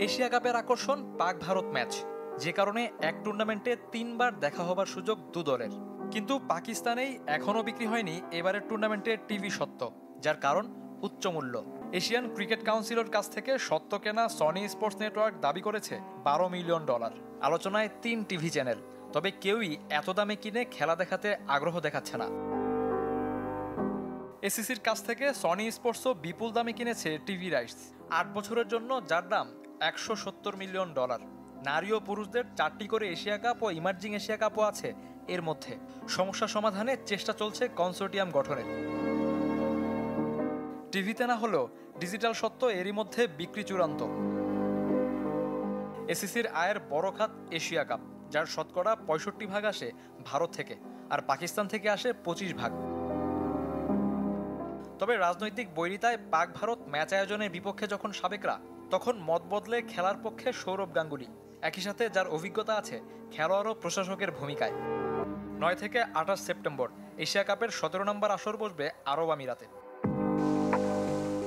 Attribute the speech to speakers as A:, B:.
A: Asia কাপের আকর্ষণ পাক ভারত ম্যাচ, যে কারণে এক টুর্নামেন্টে 3 বার দেখা হবার সুযোগ দু দলের। কিন্তু পাকিস্তানেই এখনও বিক্রি হয়নি এবারের টুর্নামেন্টের টিভি সত্ত্ব, যার কারণ উচ্চ মূল্য। এশিয়ান ক্রিকেট কাউন্সিলের কাছ থেকে সত্ত্ব কেনা সনি স্পোর্টস নেটওয়ার্ক দাবি করেছে $12 মিলিয়ন। আলোচনায় 3 টিভি চ্যানেল, তবে কেউই এত দামে কিনে খেলা দেখাতে আগ্রহ দেখাচ্ছে না। এসিসির কাছ থেকে সনি স্পোর্টসও বিপুল দামে কিনেছে টিভি রাইটস 8 বছরের জন্য, যার দাম $170 মিলিয়ন। নারী ও পুরুষদের 4টি করে এশিয়া কাপ ও ইমার্জিং এশিয়া কাপও আছে এর মধ্যে। সমস্যা সমাধানে চেষ্টা চলছে কনসোর্টিয়াম গঠনের। টিভিতে না হলেও ডিজিটাল সত্ত্ব এরই মধ্যে বিক্রি চূড়ান্ত। এসিসির আয়ের বড় খাত এশিয়া কাপ, যার শতকরা 65% আসে ভারত থেকে, আর পাকিস্তান থেকে আসে 25%। তবে রাজনৈতিক বৈরিতায় পাক ভারত ম্যাচ আয়োজনের বিপক্ষে যখন সাবেকরা, তখন মত বদলে খেলার পক্ষে সৌরভ গাঙ্গুলি, একই সাথে যার অভিজ্ঞতা আছে খেলোয়াড় ও প্রশাসকের ভূমিকায়। 9 থেকে 28 সেপ্টেম্বর এশিয়া কাপের 17 নম্বর আসর বসবে আরব আমিরাতে।